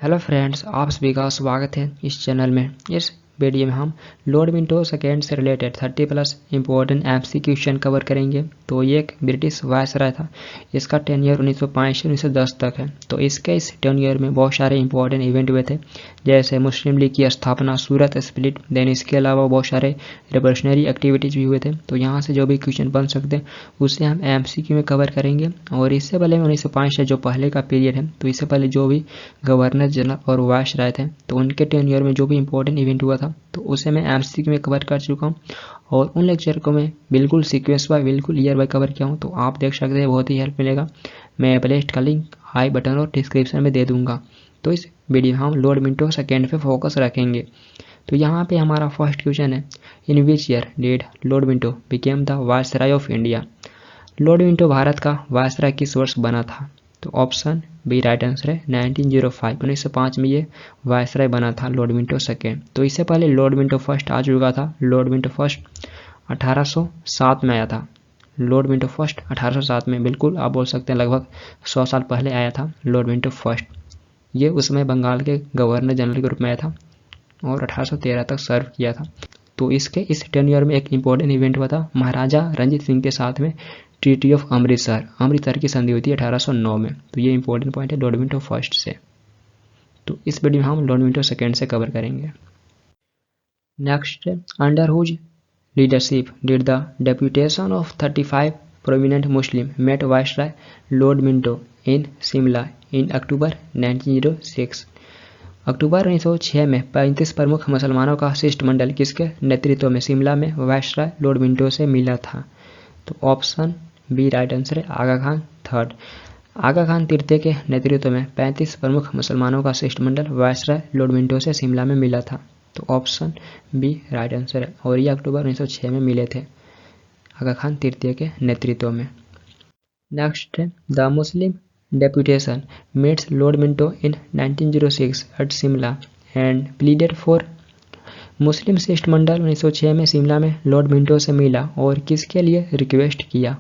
Hello friends, आप सभी का स्वागत है इस चैनल में। इस वीडियो में हम लॉर्ड मिंटो सेकेंड से related 30+ important MC question cover करेंगे। तो ये एक ब्रिटिश वायसराय था। इसका टेन्योर 1905 से 1910 तक है। तो इसके इस टेन्योर में बहुत सारे इंपॉर्टेंट इवेंट हुए थे, जैसे मुस्लिम लीग की स्थापना, सूरत स्प्लिट, देन इसके अलावा बहुत सारे रिवोल्यूशनरी एक्टिविटीज़ भी हुए थे। तो यहाँ से जो भी क्वेश्चन बन सकते हैं उसे हम एमसीक्यू में कवर करेंगे। और इससे पहले 1905 से जो पहले का पीरियड है, तो इससे पहले जो भी गवर्नर जनरल और वायसराय थे, तो उनके टेन्योर में जो भी इंपॉर्टेंट इवेंट हुआ था तो उसे मैं एमसीक्यू में कवर कर चुका हूँ। और उन लेक्चर को मैं बिल्कुल सीक्वेंस बाय, बिल्कुल ईयर बाय कवर किया हूँ। तो आप देख सकते हैं, बहुत ही हेल्प मिलेगा। मैं प्लेलिस्ट का लिंक आई बटन और डिस्क्रिप्शन में दे दूंगा। तो इस वीडियो में हम लॉर्ड मिंटो सेकेंड पे फोकस रखेंगे। तो यहाँ पे हमारा फर्स्ट क्वेश्चन है, in which year did Lord Minto became the viceroy of India. Lord Minto भारत का वायसराय किस वर्ष बना था? तो ऑप्शन बी राइट आंसर है 1905। 1905 में ये वायसराय बना था लॉर्ड मिंटो सेकेंड। तो इससे पहले लॉर्ड मिंटो फर्स्ट आ चुका था। लॉर्ड मिंटो फर्स्ट 1807 में आया था। लॉर्ड मिंटो फर्स्ट 1807 में, बिल्कुल आप बोल सकते हैं लगभग 100 साल पहले आया था लॉर्ड मिंटो फर्स्ट। ये उसमें बंगाल के गवर्नर जनरल के रूप में आया था और 1813 तक सर्व किया था। तो इसके इस टेन्योर में एक इम्पोर्टेंट इवेंट हुआ था, महाराजा रंजीत सिंह के साथ में ट्रीटी ऑफ अमृतसर की संधि हुई थी 1809 में। तो ये इंपॉर्टेंट पॉइंट है लॉर्ड मिंटो फर्स्ट से। तो इस वीडियो में हम लॉर्ड मिंटो सेकेंड से कवर करेंगे। Next, under whose leadership did the deputation of 35 prominent Muslim met viceroy Lord Minto in Shimla in October 1906। October 1906 में 35 प्रमुख मुसलमानों का शिष्टमंडल किसके नेतृत्व में शिमला में वायसराय लॉर्ड मिंटो से मिला था? तो ऑप्शन बी राइट आंसर है, आगा खान थर्ड। आगा खान तृतीय के नेतृत्व में 35 प्रमुख मुसलमानों का शिष्टमंडल वायसराय लॉर्ड मिंटो से शिमला में मिला था। तो ऑप्शन बी राइट आंसर है, और ये अक्टूबर 1906 में मिले थे आगा खान तृतीय के नेतृत्व में। नेक्स्ट है, the Muslim deputation meets Lord Minto in 1906 at Shimla and pleaded for। मुस्लिम शिष्टमंडल 1906 में शिमला में लॉर्ड मिंटो से मिला और किसके लिए रिक्वेस्ट किया?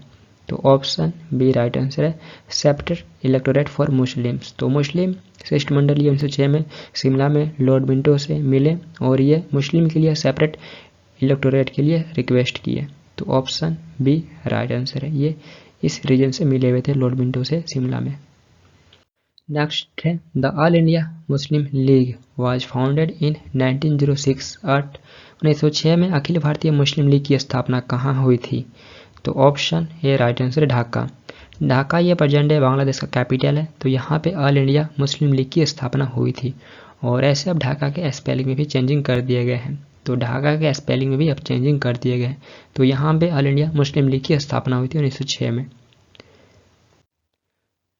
तो ऑप्शन बी राइट आंसर है, सेपरेट इलेक्टोरेट फॉर मुस्लिम्स। तो मुस्लिम शिष्टमंडल ये 1906 में शिमला में लॉर्ड मिंटो से मिले और ये मुस्लिम के लिए सेपरेट इलेक्टोरेट के लिए रिक्वेस्ट किए। तो ऑप्शन बी राइट आंसर है, ये इस रीजन से मिले हुए थे लॉर्ड मिंटो से शिमला में। नेक्स्ट है, the All India Muslim League was founded in 1906 at. 1906 में अखिल भारतीय मुस्लिम लीग की स्थापना कहाँ हुई थी? तो ऑप्शन ए राइट आंसर है, ढाका। ढाका ये प्रेजेंट डे बांग्लादेश का कैपिटल है। तो यहाँ पे ऑल इंडिया मुस्लिम लीग की स्थापना हुई थी। और ऐसे अब ढाका के स्पेलिंग में भी चेंजिंग कर दिए गए हैं। तो ढाका के स्पेलिंग में भी अब चेंजिंग कर दिए गए हैं। तो यहाँ पे ऑल इंडिया मुस्लिम लीग की स्थापना हुई थी 1906 में।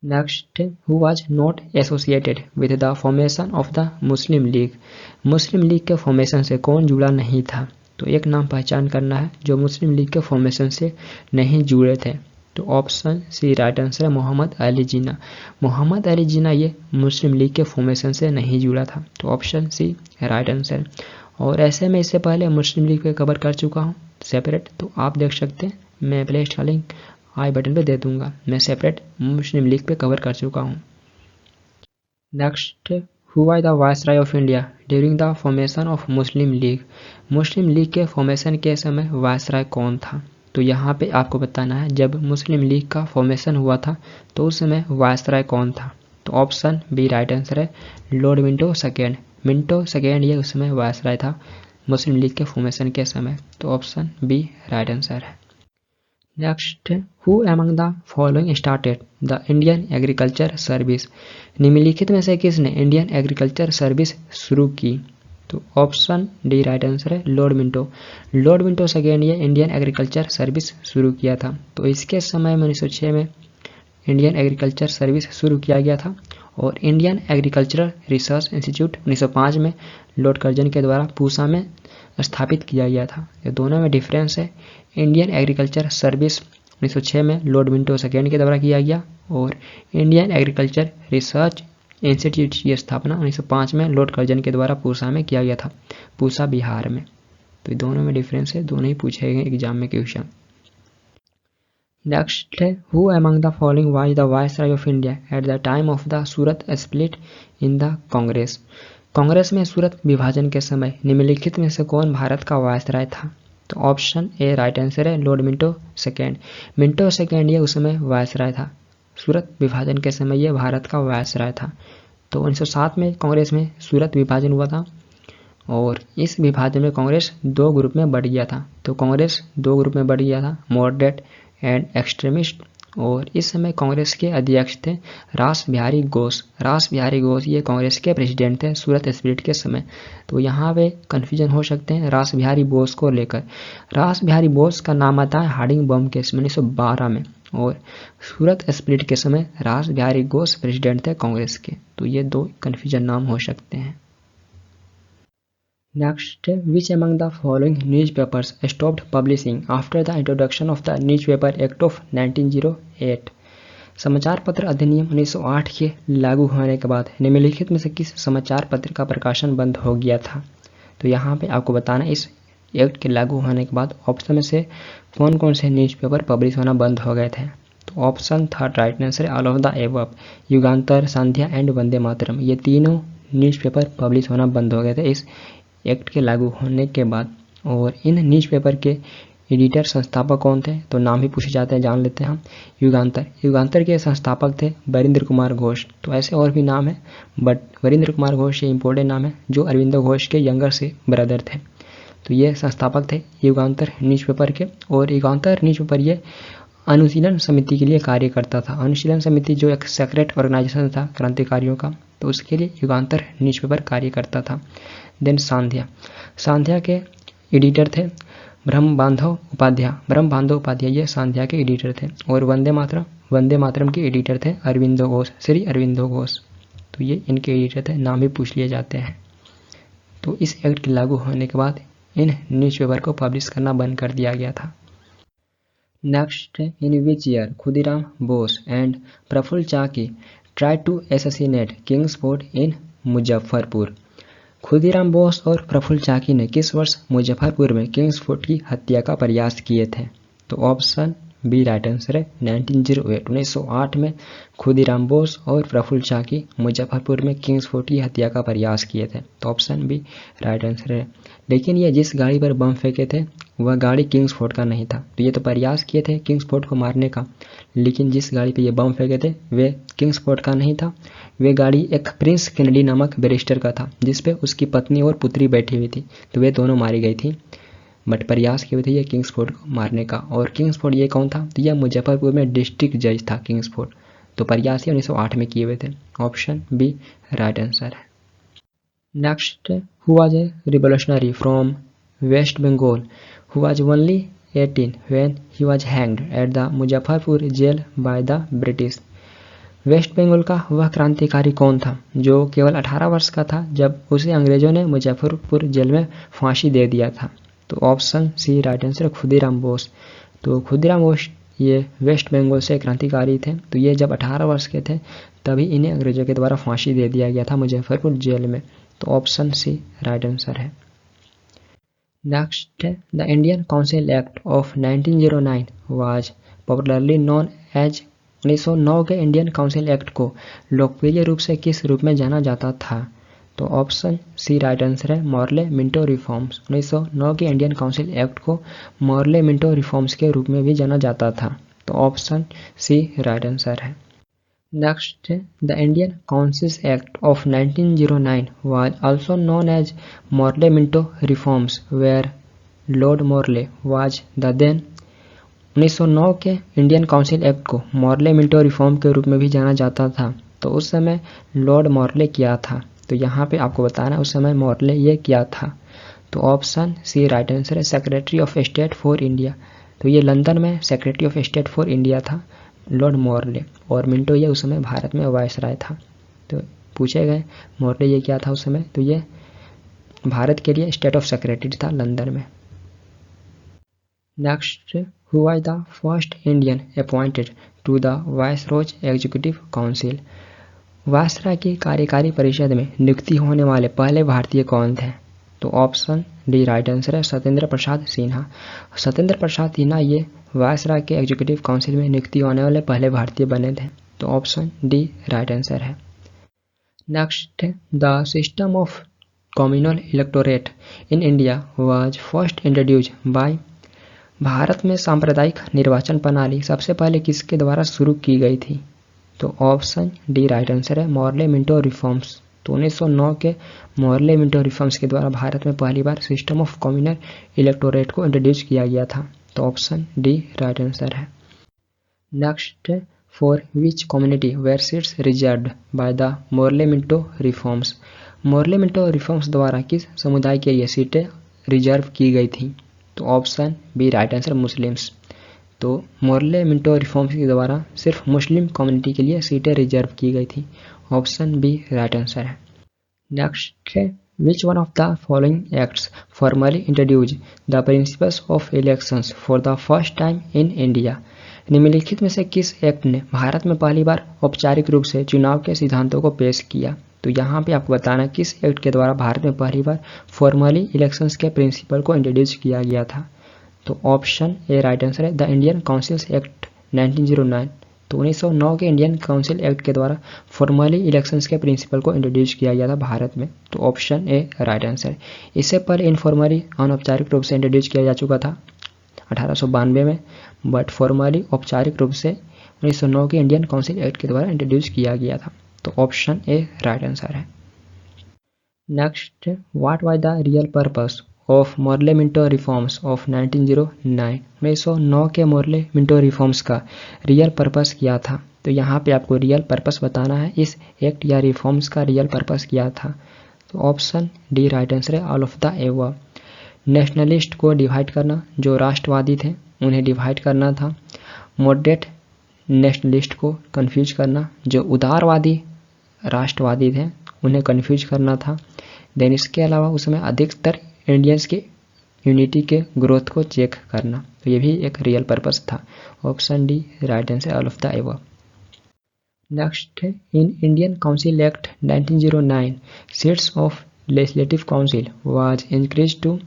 Next, who was not associated with the formation of the Muslim league. Muslim league के फॉर्मेशन से कौन जुड़ा नहीं था? तो एक नाम पहचान करना है जो मुस्लिम लीग के फॉर्मेशन से नहीं जुड़े थे। तो ऑप्शन सी राइट आंसर है, मोहम्मद अली जिन्ना। मोहम्मद अली जिन्ना ये मुस्लिम लीग के फॉर्मेशन से नहीं जुड़ा था। तो ऑप्शन सी राइट आंसर। और ऐसे में इससे पहले मुस्लिम लीग पे कवर कर चुका हूँ सेपरेट। तो आप देख सकते हैं, मैं प्लेलिस्ट का लिंक आई बटन पे दे दूंगा। मैं सेपरेट मुस्लिम लीग पे कवर कर चुका हूँ। Next, who was the viceroy of India during the formation of Muslim league. Muslim league के फॉर्मेशन के समय वायसराय कौन था? तो यहाँ पे आपको बताना है, जब मुस्लिम लीग का फॉर्मेशन हुआ था तो उस समय वायसराय कौन था? तो ऑप्शन बी राइट आंसर है, Lord Minto second. Minto second ये उस समय वायसराय था मुस्लिम लीग के फॉर्मेशन के समय। तो ऑप्शन बी राइट आंसर है। Next, who among the following started the Indian agriculture service. निम्नलिखित में से किसने इंडियन एग्रीकल्चर सर्विस शुरू की? तो ऑप्शन डी राइट आंसर है, Lord Minto. Lord Minto second ये इंडियन एग्रीकल्चर सर्विस शुरू किया था। तो इसके समय में 1906 में इंडियन एग्रीकल्चर सर्विस शुरू किया गया था। और इंडियन एग्रीकल्चरल रिसर्च इंस्टीट्यूट 1905 में लॉर्ड कर्जन के द्वारा पूसा में स्थापित किया गया था। ये दोनों में डिफरेंस है। इंडियन एग्रीकल्चर सर्विस 1906 में लॉर्ड मिंटो सेकेंड के द्वारा किया गया और इंडियन एग्रीकल्चर रिसर्च इंस्टीट्यूट की स्थापना 1905 में लॉर्ड कर्जन के द्वारा पूसा में किया गया था, पूसा बिहार में। तो दोनों में डिफरेंस है, दोनों ही पूछे गए एग्जाम में क्वेश्चन। नेक्स्ट है who among the following was the viceroy of India at the time of the Surat split in the Congress. Congress में सूरत विभाजन के समय निम्नलिखित में से कौन भारत का वायसराय था? तो ऑप्शन ए राइट आंसर है Lord Minto second. Minto second ये उस समय वायसराय था। सूरत विभाजन के समय ये भारत का वायसराय था। तो 1907 में कांग्रेस में सूरत विभाजन हुआ था और इस विभाजन में कांग्रेस दो ग्रुप में बढ़ गया था। तो कांग्रेस दो ग्रुप में बढ़ गया था, मॉडरेट एंड एक्सट्रीमिस्ट। और इस समय कांग्रेस के अध्यक्ष थे रास बिहारी घोष। रास बिहारी घोष ये कांग्रेस के प्रेसिडेंट थे सूरत स्प्लिट के समय। तो यहाँ पे कन्फ्यूजन हो सकते हैं रास बिहारी बोस को लेकर। रास बिहारी बोस का नाम आता है हार्डिंग बम केस 1912 में और सूरत स्प्लिट के समय रास बिहारी घोष प्रेसिडेंट थे कांग्रेस के। तो ये दो कन्फ्यूजन नाम हो सकते हैं। Next, which among the following newspapers stopped publishing after the introduction of the Newspaper Act of 1908? समाचार पत्र अधिनियम 1908 के लागू होने के बाद निम्नलिखित में से किस समाचार पत्र का प्रकाशन बंद हो गया था? तो यहाँ पे आपको बताना इस एक्ट के लागू होने के बाद ऑप्शन में से कौन कौन से न्यूज़पेपर पब्लिश होना बंद हो गए थे? तो ऑप्शन थर्ड राइट आंसर है all of the above. Yugantar, Sandhya and Vande Mataram ये तीनों न्यूज़पेपर पब्लिश होना बंद हो गए थे इस एक्ट के लागू होने के बाद। और इन न्यूज़पेपर के एडिटर संस्थापक कौन थे? तो नाम ही पूछे जाते हैं, जान लेते हैं हम। युगांतर के संस्थापक थे वरिंद्र कुमार घोष। तो ऐसे और भी नाम है बट वरिंद्र कुमार घोष ये इंपॉर्टेंट नाम है जो अरविंदो घोष के यंगर से ब्रदर थे। तो ये संस्थापक थे युगांतर न्यूज़पेपर के। और युगांतर न्यूज़पेपर ये अनुशीलन समिति के लिए कार्य करता था। अनुशीलन समिति जो एक सेक्रेट ऑर्गेनाइजेशन था क्रांतिकारियों का, तो उसके लिए युगांतर न्यूज़पेपर कार्य करता था। देन सांध्या के एडिटर थे ब्रह्म बांधव उपाध्याय ये सांध्या के एडिटर थे। और वंदे मातरम के एडिटर थे श्री अरविंदो घोष। तो ये इनके एडिटर थे, नाम भी पूछ लिए जाते हैं। तो इस एक्ट के लागू होने के बाद इन न्यूज़पेपर को पब्लिश करना बंद कर दिया गया था। Next, in which year Khudiram Bose and Prafulla Chaki tried to assassinate Kingsford in Muzaffarpur. Khudiram Bose और प्रफुल्ल चाकी ने किस वर्ष मुजफ्फरपुर में किंग्सफोर्ड की हत्या का प्रयास किए थे? तो ऑप्शन बी राइट आंसर है 1908। 1908 में खुदीराम बोस और प्रफुल्ल चाकी मुजफ्फरपुर में किंग्सफोर्ड की हत्या का प्रयास किए थे। तो ऑप्शन बी राइट आंसर है। लेकिन ये जिस गाड़ी पर बम फेंके थे वह गाड़ी किंग्सफोर्ड का नहीं था। तो ये तो प्रयास किए थे किंग्सफोर्ड को मारने का, लेकिन जिस गाड़ी पे ये बम फेंके थे वे किंग्सफोर्ड का नहीं था। वे गाड़ी एक प्रिंस केनेडी नामक बैरिस्टर का था जिसपे उसकी पत्नी और पुत्री बैठी हुई थी। तो वे दोनों मारी गई थी बट प्रयास किए हुए थे ये किंग्सफोर्ड को मारने का। और किंग्सफोर्ड ये कौन था? तो यह मुजफ्फरपुर में डिस्ट्रिक्ट जज था किंग्सफोर्ड। तो प्रयास ये 1908 में किए हुए थे। ऑप्शन बी राइट आंसर है। Next, who was a revolutionary from West Bengal who was only 18 when he was hanged at the Muzaffarpur jail by the British. West Bengal का वह क्रांतिकारी कौन था जो केवल 18 वर्ष का था जब उसे अंग्रेजों ने मुजफ्फरपुर जेल में फांसी दे दिया था? तो option C right answer Khudiram Bose. तो खुदीराम बोस ये वेस्ट बंगाल से क्रांतिकारी थे। तो ये जब 18 वर्ष के थे तभी इन्हें अंग्रेजों के द्वारा फांसी दे दिया गया था मुजफ्फरपुर जेल में। तो ऑप्शन सी राइट आंसर है। Next, the Indian council Act of 1909 was popularly known as. 1909 के इंडियन काउंसिल एक्ट को लोकप्रिय रूप से किस रूप में जाना जाता था? तो ऑप्शन सी राइट आंसर है मॉर्ले मिंटो रिफॉर्म्स। 1909 के इंडियन काउंसिल एक्ट को मॉर्ले मिंटो रिफॉर्म्स के रूप में भी जाना जाता था। तो ऑप्शन सी राइट आंसर है। Next, the Indian council Act of 1909 was also known as Morley Minto reforms where Lord Morley was the then. 1909 के इंडियन काउंसिल एक्ट को मॉर्ले मिंटो रिफॉर्म के रूप में भी जाना जाता था। तो उस समय लॉर्ड मॉर्ले क्या था? तो यहाँ पे आपको बताना उस समय मॉर्ले ये क्या था। तो ऑप्शन सी राइट आंसर है secretary of state for India. तो ये लंदन में secretary of state for India था लॉर्ड मॉर्ले। और मिंटो ये उस समय भारत में वायसराय था। तो पूछे गए मॉर्ले ये क्या था उस समय? तो ये भारत के लिए स्टेट ऑफ सेक्रेटरी था लंदन में। Next, who was the first Indian appointed to the viceroy's executive council. Viceroy की कार्यकारी परिषद में नियुक्ति होने वाले पहले भारतीय कौन थे? तो ऑप्शन डी राइट आंसर है सत्येंद्र प्रसाद सिन्हा। सत्येंद्र प्रसाद सिन्हा ये वायसराय के एग्जीक्यूटिव काउंसिल में नियुक्ति होने वाले पहले भारतीय बने थे। तो ऑप्शन डी राइट आंसर है। Next, the system of communal electorate in India was first introduced by. Bharat में सांप्रदायिक निर्वाचन प्रणाली सबसे पहले किसके द्वारा शुरू की गई थी? तो ऑप्शन डी राइट आंसर है मॉर्ले मिंटो रिफॉर्म्स। तो 1909 के मॉर्ले मिंटो रिफॉर्म्स के द्वारा भारत में पहली बार सिस्टम ऑफ कम्युनल इलेक्टोरेट को इंट्रोड्यूस किया गया था। तो ऑप्शन डी राइट आंसर है। Next, for which community were seats reserved by the Morley Minto reforms. Morley Minto reforms द्वारा किस समुदाय के लिए सीटें रिजर्व की गई थी? तो option B right answer Muslims. तो मॉर्ले मिंटो रिफॉर्म्स के द्वारा सिर्फ मुस्लिम कम्युनिटी के लिए सीटें रिजर्व की गई थी। ऑप्शन बी राइट आंसर है। नेक्स्ट है which one of the following acts formally introduce the principles of elections for the first time in India. निम्नलिखित में से किस एक्ट ने भारत में पहली बार औपचारिक रूप से चुनाव के सिद्धांतों को पेश किया? तो यहाँ पे आपको बताना किस एक्ट के द्वारा भारत में पहली बार फॉर्मली इलेक्शंस के प्रिंसिपल को इंट्रोड्यूस किया गया था। तो ऑप्शन ए राइट आंसर है द इंडियन काउंसिल्स एक्ट 1909। तो 1909 के इंडियन काउंसिल एक्ट के द्वारा फॉर्मली इलेक्शंस के प्रिंसिपल को इंट्रोड्यूस किया गया था भारत में। तो ऑप्शन ए राइट आंसर है। इससे पहले इनफॉर्मली अनौपचारिक रूप से इंट्रोड्यूस किया जा चुका था 1892 में, बट फॉर्मली औपचारिक रूप से 1909 के इंडियन काउंसिल एक्ट के द्वारा इंट्रोड्यूस किया गया था। तो ऑप्शन ए राइट आंसर है। Next, what was the real purpose of Morley Minto reforms of 1909। 1909 के मॉर्ले मिंटो रिफॉर्म्स का रियल पर्पस क्या था? तो यहाँ पे आपको रियल पर्पस बताना है, इस एक्ट या रिफॉर्म्स का रियल पर्पस क्या था। तो ऑप्शन डी राइट आंसर है all of the above. Nationalist को डिवाइड करना, जो राष्ट्रवादी थे उन्हें डिवाइड करना था। मॉडरेट नेशनलिस्ट को कन्फ्यूज करना, जो उदारवादी राष्ट्रवादी थे उन्हें कन्फ्यूज करना था। देन इसके अलावा उसमें अधिकतर इंडियंस के यूनिटी के ग्रोथ को चेक करना। तो ये भी एक रियल पर्पस था। Option D right answer all of the above. Next है in Indian council act 1909 seats of legislative council was increase to.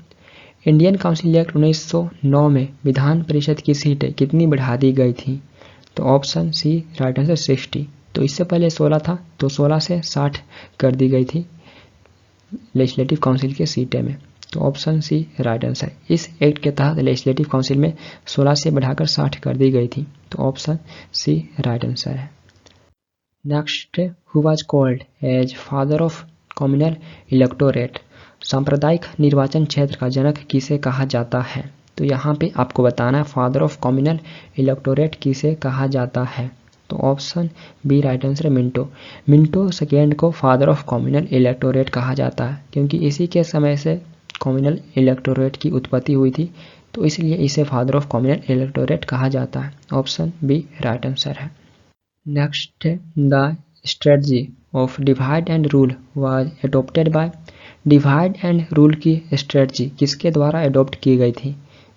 Indian council act 1909 में विधान परिषद की सीटें कितनी बढ़ा दी गई थी? तो ऑप्शन सी राइट आंसर 60। तो इससे पहले 16 था, तो 16 से 60 कर दी गई थी लेजिस्लेटिव काउंसिल के सीटें में। तो ऑप्शन सी राइट आंसर। इस एक्ट के तहत लेजिस्लेटिव काउंसिल में 16 से बढ़ाकर 60 कर दी गई थी। तो ऑप्शन सी राइट आंसर है। Next, who was called as father of communal electorate. सांप्रदायिक निर्वाचन क्षेत्र का जनक किसे कहा जाता है? तो यहाँ पे आपको बताना है फादर ऑफ कम्युनल इलेक्टोरेट किसे कहा जाता है। तो ऑप्शन बी राइट आंसर है मिंटो। मिंटो सेकेंड को फादर ऑफ कम्युनल इलेक्टोरेट कहा जाता है, क्योंकि इसी के समय से कम्युनल इलेक्टोरेट की उत्पत्ति हुई थी, तो इसलिए इसे फादर ऑफ कम्युनल इलेक्टोरेट कहा जाता है। ऑप्शन बी राइट आंसर है। Next, the strategy of divide and rule was adopted by. Divide and rule की स्ट्रेटजी किसके द्वारा एडॉप्ट की गई थी?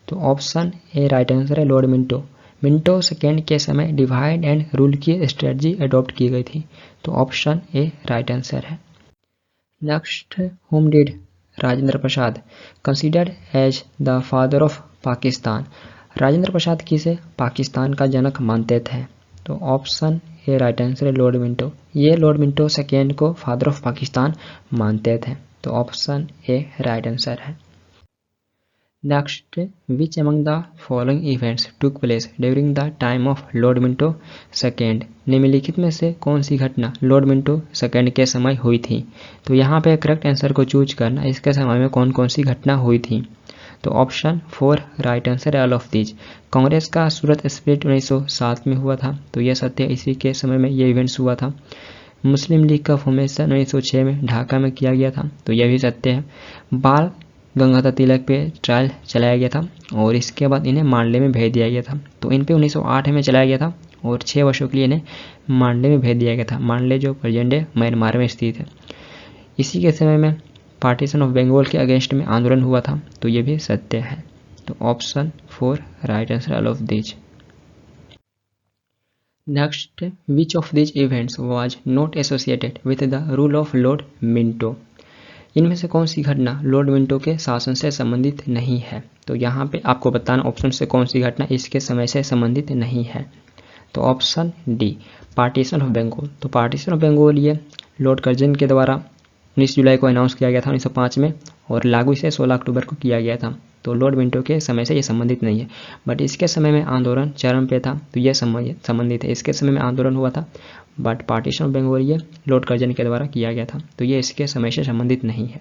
तो ऑप्शन ए राइट आंसर है लॉर्ड मिंटो। मिंटो सेकेंड के समय डिवाइड एंड रूल की स्ट्रेटजी एडॉप्ट की गई थी। तो ऑप्शन ए राइट आंसर है। Next, whom did Rajendra Prasad considered as the father of Pakistan. Rajendra प्रसाद किसे पाकिस्तान का जनक मानते थे? तो ऑप्शन ए राइट आंसर है लॉर्ड मिंटो। ये लॉर्ड मिंटो सेकेंड को फादर ऑफ पाकिस्तान मानते थे। तो ऑप्शन ए राइट आंसर है। Next, which among the following events took place during the time of Lord Minto second. निम्नलिखित में से कौन सी घटना लॉर्ड मिंटो सेकेंड के समय हुई थी? तो यहाँ पे करेक्ट आंसर को चूज करना, इसके समय में कौन कौन सी घटना हुई थी। तो ऑप्शन 4 राइट आंसर है ऑल ऑफ दीज। कांग्रेस का सूरत स्प्लिट 1907 में हुआ था, तो यह सत्य, इसी के समय में ये इवेंट्स हुआ था। मुस्लिम लीग का फॉर्मेशन 1906 में ढाका में किया गया था, तो यह भी सत्य है। बाल गंगाधर तिलक पे ट्रायल चलाया गया था और इसके बाद इन्हें मांडले में भेज दिया गया था। तो इन पे 1908 में चलाया गया था और 6 वर्षों के लिए इन्हें मांडले में भेज दिया गया था। मांडले जो प्रेजेंट म्यांमार में स्थित है। इसी के समय में पार्टीशन ऑफ बंगाल के अगेंस्ट में आंदोलन हुआ था, तो ये भी सत्य है। तो option 4 right answer all of these. Next, which of these events was not associated with the rule of Lord Minto. इनमें से कौन सी घटना लॉर्ड मिंटो के शासन से संबंधित नहीं है? तो यहाँ पे आपको बताना ऑप्शन से कौन सी घटना इसके समय से संबंधित नहीं है। तो option D, partition of Bengal. तो पार्टीशन ऑफ बंगाल ये लॉर्ड कर्जन के द्वारा 19 जुलाई को अनाउंस किया गया था 1905 में, और लागू इसे 16 अक्टूबर को किया गया था। तो लॉर्ड मिंटो के समय से ये संबंधित नहीं है, बट इसके समय में आंदोलन चरम पे था तो ये संबंधित है। इसके समय में आंदोलन हुआ था, बट पार्टीशन ऑफ बंगाल ये लॉर्ड कर्जन के द्वारा किया गया था, तो ये इसके समय से संबंधित नहीं है।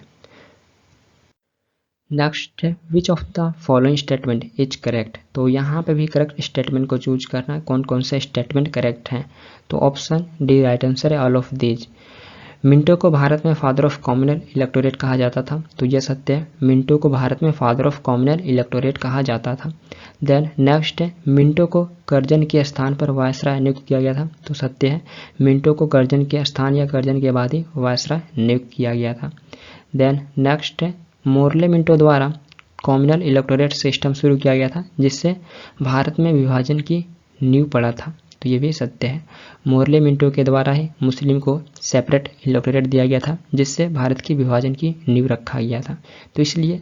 नेक्स्ट है, which of the following statement is correct. तो यहाँ पे भी करेक्ट स्टेटमेंट को चूज करना है, कौन कौन से स्टेटमेंट करेक्ट हैं। तो ऑप्शन डी राइट आंसर है, ऑल ऑफ दीज। मिंटो को भारत में फादर ऑफ कॉमनल इलेक्टोरेट कहा जाता था, तो यह सत्य है। मिंटो को भारत में फादर ऑफ कॉमनल इलेक्टोरेट कहा जाता था। देन नेक्स्ट है, मिंटो को कर्जन के स्थान पर वायसराय नियुक्त किया गया था, तो सत्य है। मिंटो को कर्जन के स्थान या कर्जन के बाद ही वायसराय नियुक्त किया गया था। देन नेक्स्ट है, मोर्ले मिंटो द्वारा कॉमनल इलेक्टोरेट सिस्टम शुरू किया गया था, जिससे भारत में विभाजन की नींव पड़ा था, तो ये भी सत्य है। मोर्ले मिंटो के द्वारा ही मुस्लिम को सेपरेट इलेक्टोरेट दिया गया था, जिससे भारत की विभाजन की नींव रखा गया था। तो इसलिए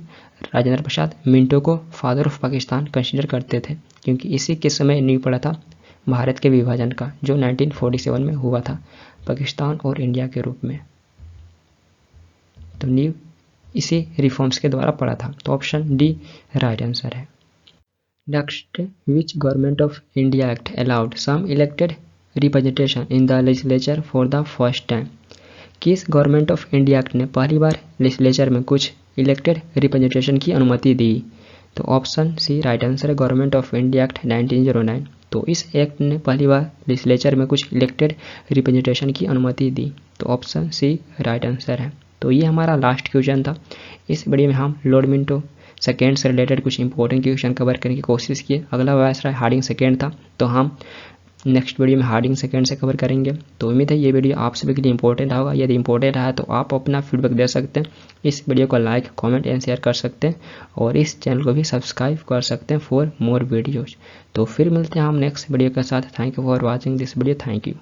राजेंद्र प्रसाद मिंटो को फादर ऑफ पाकिस्तान कंसीडर करते थे, क्योंकि इसी के समय नींव पड़ा था भारत के विभाजन का, जो 1947 में हुआ था पाकिस्तान और इंडिया के रूप में। तो नींव इसी रिफॉर्म्स के द्वारा पड़ा था, तो ऑप्शन डी राइट आंसर है। Next, which Government of India Act allowed some elected representation in the legislature for the first time. किस गवर्नमेंट ऑफ इंडिया एक्ट ने पहली बार लेजिस्लेचर में कुछ इलेक्टेड रिप्रेजेंटेशन की अनुमति दी? तो ऑप्शन सी राइट आंसर है, गवर्नमेंट ऑफ इंडिया एक्ट 1909। तो इस एक्ट ने पहली बार लेजिस्लेचर में कुछ इलेक्टेड रिप्रेजेंटेशन की अनुमति दी, तो ऑप्शन सी राइट आंसर है। तो ये हमारा लास्ट क्वेश्चन था। इस वीडियो में हम लॉर्ड मिंटो सेकेंड से रिलेटेड कुछ इंपॉर्टेंट क्वेश्चन कवर करने की कोशिश किए। अगला वायसराय हार्डिंग सेकेंड था, तो हम नेक्स्ट वीडियो में हार्डिंग सेकेंड से कवर करेंगे। तो उम्मीद है ये वीडियो आप सभी के लिए इंपॉर्टेंट होगा। यदि इंपॉर्टेंट है तो आप अपना फीडबैक दे सकते हैं, इस वीडियो को लाइक कमेंट एंड शेयर कर सकते हैं, और इस चैनल को भी सब्सक्राइब कर सकते हैं फॉर मोर वीडियोज़। तो फिर मिलते हैं हम नेक्स्ट वीडियो के साथ। Thank you for watching this video. Thank you.